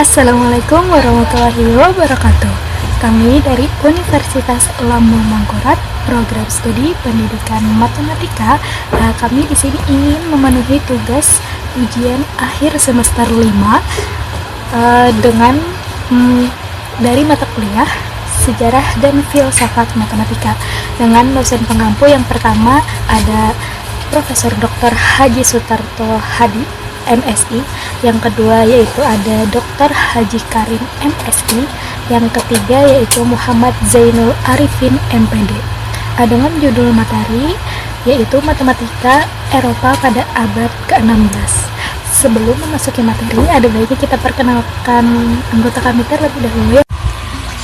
Assalamualaikum warahmatullahi wabarakatuh. Kami dari Universitas Lambung Mangkurat, program studi pendidikan matematika. Kami di sini ingin memenuhi tugas ujian akhir semester 5 dengan dari mata kuliah Sejarah dan Filsafat Matematika dengan dosen pengampu. Yang pertama ada Profesor Dr. Haji Sutarto Hadi MSI, yang kedua yaitu ada Dr. Haji Karim MSI, yang ketiga yaitu Muhammad Zainul Arifin MPD. Dengan judul materi yaitu Matematika Eropa pada abad ke-16. Sebelum memasuki materi, ada baiknya kita perkenalkan anggota kami terlebih dahulu ya.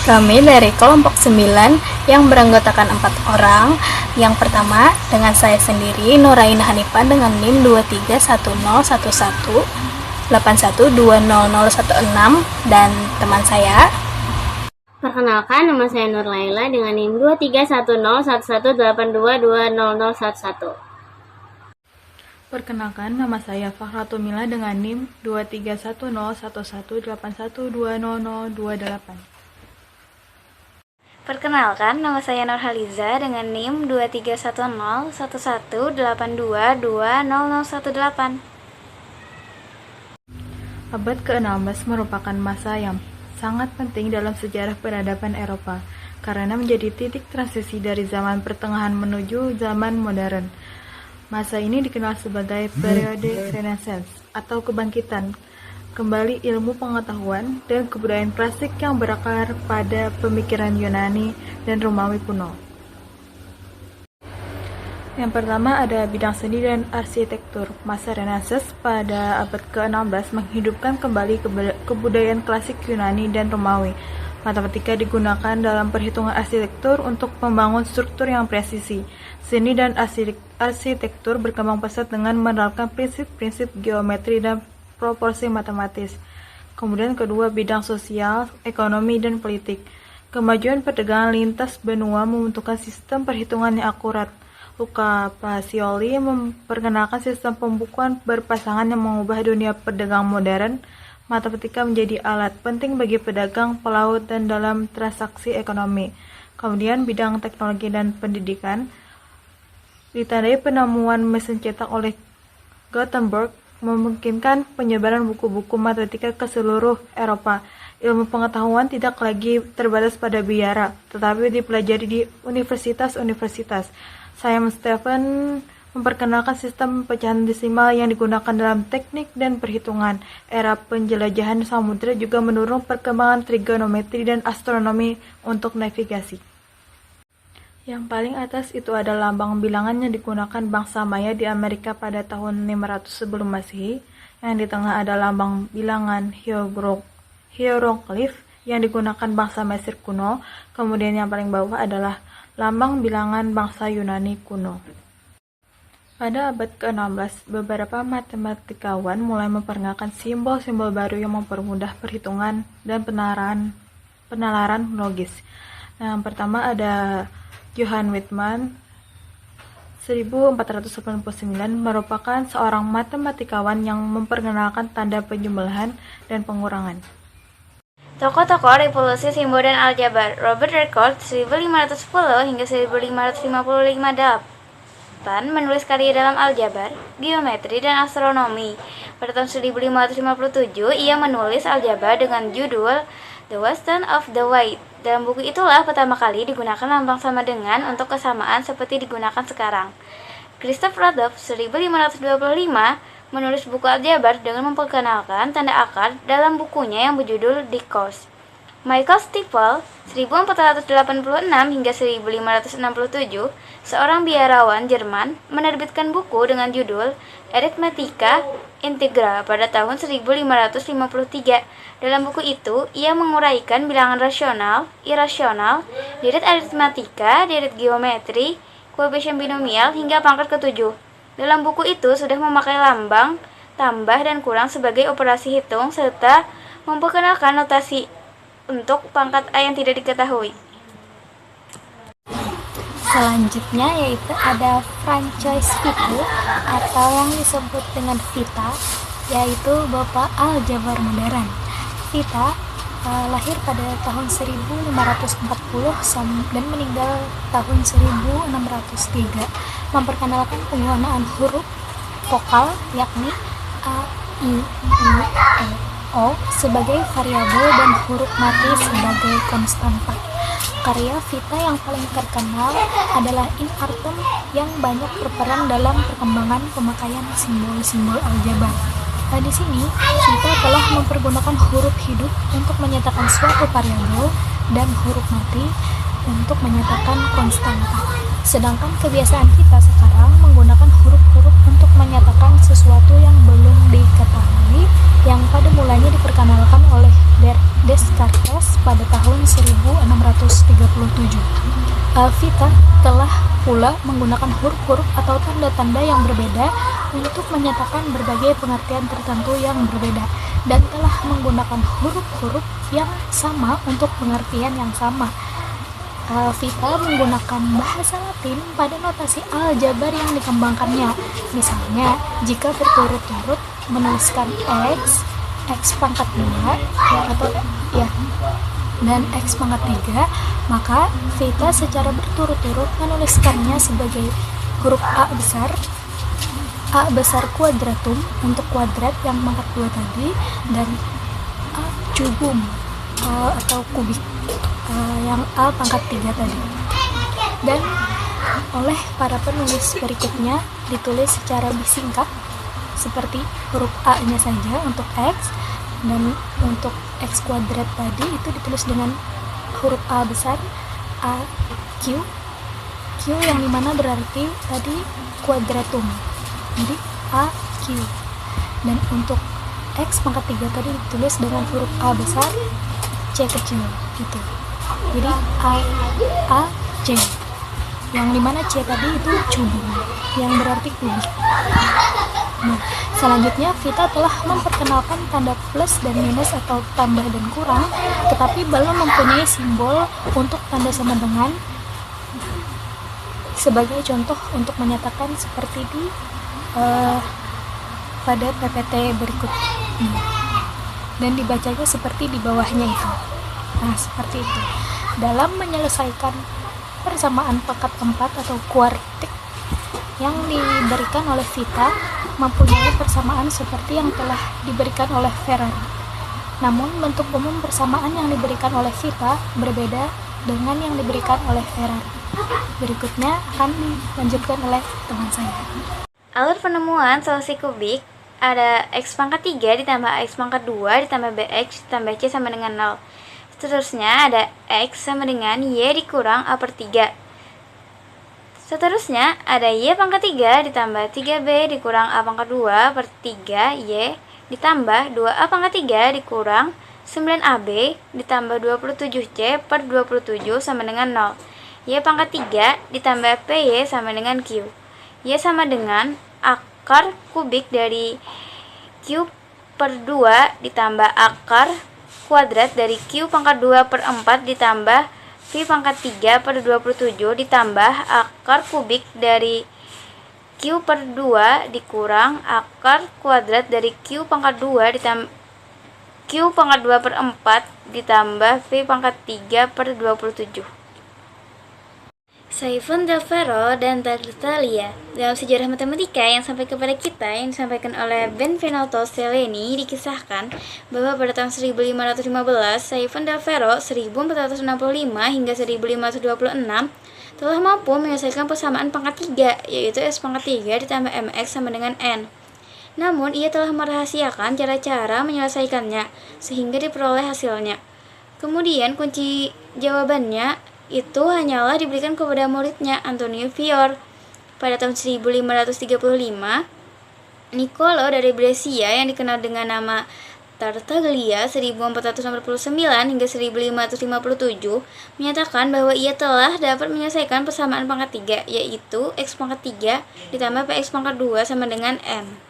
Kami dari kelompok 9 yang beranggotakan 4 orang. Yang pertama dengan saya sendiri, Nuraina Hanifah dengan NIM 2310181820016, dan teman saya. Perkenalkan, nama saya Nur Laila dengan NIM 2310118220011. Perkenalkan, nama saya Fakhratumila dengan NIM 2310118120028. Perkenalkan, nama saya Nurhaliza dengan NIM 231011822200018. Abad ke-16 merupakan masa yang sangat penting dalam sejarah peradaban Eropa karena menjadi titik transisi dari zaman pertengahan menuju zaman modern. Masa ini dikenal sebagai periode Renaissance atau kebangkitan kembali ilmu pengetahuan dan kebudayaan klasik yang berakar pada pemikiran Yunani dan Romawi kuno. Yang pertama ada bidang seni dan arsitektur. Masa Renaissance pada abad ke-16 menghidupkan kembali kebudayaan klasik Yunani dan Romawi. Matematika digunakan dalam perhitungan arsitektur untuk membangun struktur yang presisi. Seni dan arsitektur berkembang pesat dengan menerapkan prinsip-prinsip geometri dan proporsi matematis. Kemudian kedua, bidang sosial, ekonomi, dan politik. Kemajuan perdagangan lintas benua membutuhkan sistem perhitungan yang akurat. Luca Pacioli memperkenalkan sistem pembukuan berpasangan yang mengubah dunia perdagangan modern. Matematika menjadi alat penting bagi pedagang, pelaut, dan dalam transaksi ekonomi. Kemudian bidang teknologi dan pendidikan ditandai penemuan mesin cetak oleh Gutenberg memungkinkan penyebaran buku-buku matematika ke seluruh Eropa. Ilmu pengetahuan tidak lagi terbatas pada biara, tetapi dipelajari di universitas-universitas. Simon Stephen memperkenalkan sistem pecahan desimal yang digunakan dalam teknik dan perhitungan. Era penjelajahan samudera juga mendorong perkembangan trigonometri dan astronomi untuk navigasi. Yang paling atas itu ada lambang bilangan yang digunakan bangsa Maya di Amerika pada tahun 500 sebelum Masehi. Yang di tengah ada lambang bilangan hieroglif yang digunakan bangsa Mesir kuno. Kemudian yang paling bawah adalah lambang bilangan bangsa Yunani kuno. Pada abad ke-16, beberapa matematikawan mulai memperkenalkan simbol-simbol baru yang mempermudah perhitungan dan penalaran logis. Yang pertama ada Johann Wittmann 1489 merupakan seorang matematikawan yang memperkenalkan tanda penjumlahan dan pengurangan. Tokoh-tokoh revolusi simbol dan aljabar. Robert Record 1510 hingga 1558 menulis karya dalam aljabar, geometri, dan astronomi. Pada tahun 1557 ia menulis aljabar dengan judul The Western of the White. Dalam buku itulah pertama kali digunakan lambang sama dengan untuk kesamaan seperti digunakan sekarang. Christoph Rudolph 1525 menulis buku aljabar dengan memperkenalkan tanda akar dalam bukunya yang berjudul Die Course. Michael Stiefel 1486 hingga 1567, seorang biarawan Jerman, menerbitkan buku dengan judul Arithmetica Integra pada tahun 1553. Dalam buku itu, ia menguraikan bilangan rasional, irasional, deret aritmatika, deret geometri, koefisien binomial, hingga pangkat ke-7. Dalam buku itu sudah memakai lambang, tambah, dan kurang sebagai operasi hitung, serta memperkenalkan notasi untuk pangkat A yang tidak diketahui. Selanjutnya yaitu ada Francois Vico atau yang disebut dengan Vita, yaitu Bapak Aljabar Modern. Vita lahir pada tahun 1540 dan meninggal tahun 1603, memperkenalkan penggunaan huruf vokal yakni A, I, U, E, O sebagai variabel dan huruf mati sebagai konstanta. Karya Vita yang paling terkenal adalah In Artem yang banyak berperan dalam perkembangan pemakaian simbol-simbol aljabar. Di sini, Vita telah mempergunakan huruf hidup untuk menyatakan suatu variabel dan huruf mati untuk menyatakan konstanta. Sedangkan kebiasaan kita sekarang menggunakan huruf-huruf untuk menyatakan sesuatu yang belum diketahui, yang pada mulanya diperkenalkan oleh Descartes pada tahun 1637. Vita telah pula menggunakan huruf-huruf atau tanda-tanda yang berbeda untuk menyatakan berbagai pengertian tertentu yang berbeda, dan telah menggunakan huruf-huruf yang sama untuk pengertian yang sama. Vita menggunakan bahasa Latin pada notasi aljabar yang dikembangkannya. Misalnya, jika berturut-turut menuliskan X pangkat 2, dan X pangkat 3, maka Vita secara berturut-turut menuliskannya sebagai huruf A besar kuadratum untuk kuadrat yang pangkat 2 tadi, dan A cubum atau kubik yang A pangkat 3 tadi. Dan oleh para penulis berikutnya ditulis secara bisingkat seperti huruf A-nya saja untuk X, dan untuk X kuadrat tadi itu ditulis dengan huruf A besar A Q yang dimana berarti tadi kuadratum, jadi A Q. Dan untuk X pangkat 3 tadi ditulis dengan huruf A besar C kecil gitu, jadi A C, yang dimana C tadi itu cubung yang berarti kubik. Nah, selanjutnya Vita telah memperkenalkan tanda plus dan minus atau tambah dan kurang, tetapi belum mempunyai simbol untuk tanda sama dengan. Sebagai contoh untuk menyatakan seperti di pada PPT berikut ini, dan dibacanya seperti di bawahnya itu. Nah, seperti itu. Dalam menyelesaikan persamaan pangkat 4 atau kuartik yang diberikan oleh Vita mempunyai persamaan seperti yang telah diberikan oleh Ferrari. Namun bentuk umum persamaan yang diberikan oleh Vita berbeda dengan yang diberikan oleh Ferrari. Berikutnya akan dilanjutkan oleh teman saya. Alur penemuan solusi kubik ada X pangkat 3 ditambah X pangkat 2 ditambah BX ditambah C sama dengan 0. Seterusnya ada X sama dengan Y dikurang A per 3. Seterusnya ada Y pangkat 3 ditambah 3B dikurang A pangkat 2 per 3Y ditambah 2A pangkat 3 dikurang 9AB ditambah 27C per 27 sama dengan 0. Y pangkat 3 ditambah PY sama dengan Q. Y sama dengan akar kubik dari Q per 2 ditambah akar kuadrat dari Q pangkat 2 per 4 ditambah V pangkat 3 per 27 ditambah akar kubik dari Q per 2 dikurang akar kuadrat dari Q pangkat 2 ditambah Q pangkat 2 per 4 ditambah V pangkat 3 per 27. Saifun del Ferro dan Tartaglia. Dalam sejarah matematika yang sampai kepada kita yang disampaikan oleh Benvenuto Cellini dikisahkan bahwa pada tahun 1515 Saifun del Ferro 1465 hingga 1526 telah mampu menyelesaikan persamaan pangkat 3, yaitu S pangkat 3 ditambah MX sama dengan N. Namun ia telah merahasiakan cara-cara menyelesaikannya sehingga diperoleh hasilnya. Kemudian kunci jawabannya itu hanyalah diberikan kepada muridnya Antonio Fior. Pada tahun 1535, Niccolo dari Brescia yang dikenal dengan nama Tartaglia 1489 hingga 1557 menyatakan bahwa ia telah dapat menyelesaikan persamaan pangkat 3, yaitu X pangkat 3 ditambah PX pangkat 2 sama dengan N.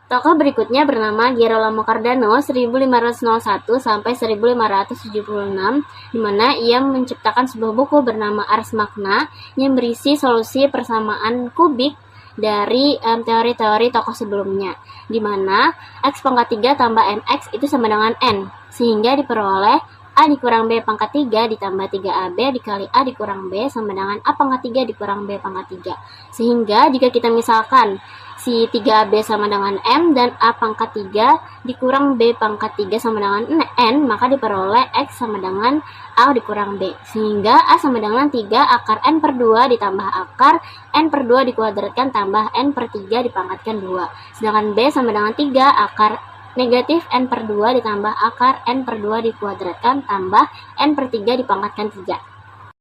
Tokoh berikutnya bernama Girolamo Cardano 1501 sampai 1576, di mana ia menciptakan sebuah buku bernama Ars Magna yang berisi solusi persamaan kubik dari teori-teori tokoh sebelumnya, di mana X pangkat 3 tambah MX itu sama dengan N. sehingga diperoleh A dikurang B pangkat 3 ditambah 3AB dikali A dikurang B sama dengan A pangkat 3 dikurang B pangkat 3. Sehingga jika kita misalkan si 3AB sama dengan M dan A pangkat 3 dikurang B pangkat 3 sama dengan N, maka diperoleh X sama dengan A dikurang B. Sehingga A sama dengan 3 akar N per 2 ditambah akar N per 2 dikuadratkan tambah N per 3 dipangkatkan 2. Sedangkan B sama dengan 3 akar negatif N per 2 ditambah akar N per 2 dikuadratkan tambah N per 3 dipangkatkan 3.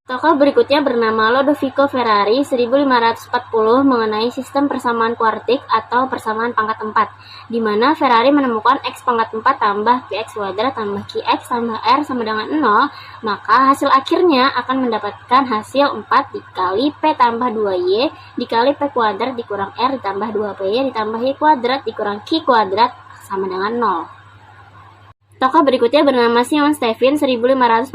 Tokoh berikutnya bernama Lodovico Ferrari 1540 mengenai sistem persamaan kuartik atau persamaan pangkat 4, di mana Ferrari menemukan X pangkat 4 tambah Px kuadrat tambah Qx tambah R sama dengan 0, maka hasil akhirnya akan mendapatkan hasil 4 dikali P tambah 2Y dikali P kuadrat dikurang R ditambah 2PY ditambah Y kuadrat dikurang Q kuadrat sama dengan 0. Tokoh berikutnya bernama Simon Stevin 1548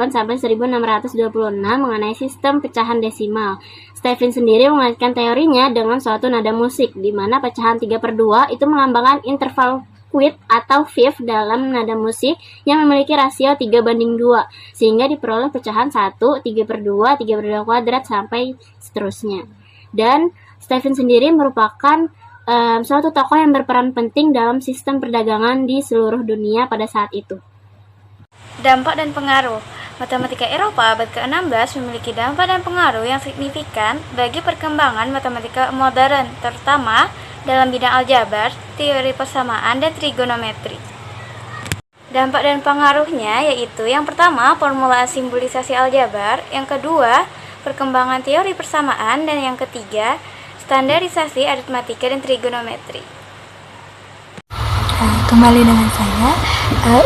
sampai 1626 mengenai sistem pecahan desimal. Stevin sendiri mengaitkan teorinya dengan suatu nada musik, di mana pecahan 3/2 itu melambangkan interval quint atau fifth dalam nada musik yang memiliki rasio 3/2, sehingga diperoleh pecahan 1, 3/2, 3/2 kuadrat, sampai seterusnya. Dan Stevin sendiri merupakan suatu tokoh yang berperan penting dalam sistem perdagangan di seluruh dunia pada saat itu. Dampak dan pengaruh. Matematika Eropa abad ke-16 memiliki dampak dan pengaruh yang signifikan bagi perkembangan matematika modern, terutama dalam bidang aljabar, teori persamaan, dan trigonometri. Dampak dan pengaruhnya yaitu yang pertama, formula simbolisasi aljabar, yang kedua, perkembangan teori persamaan, dan yang ketiga, standarisasi aritmatika dan trigonometri. Kembali dengan saya,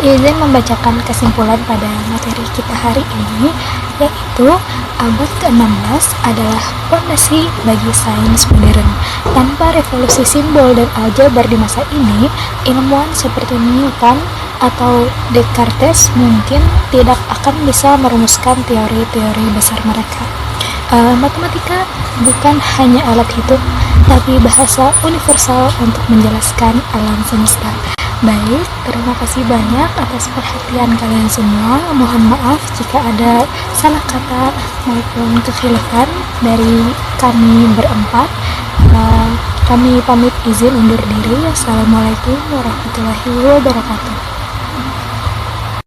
izin membacakan kesimpulan pada materi kita hari ini, yaitu abad ke-16 adalah fondasi bagi sains modern. Tanpa revolusi simbol dan aljabar di masa ini, ilmuwan seperti Newton atau Descartes mungkin tidak akan bisa merumuskan teori-teori besar mereka. Matematika bukan hanya alat hitung, tapi bahasa universal untuk menjelaskan alam semesta. Baik, terima kasih banyak atas perhatian kalian semua. Mohon maaf jika ada salah kata maupun kekhilafan dari kami berempat. Kami pamit izin undur diri. Assalamualaikum warahmatullahi wabarakatuh.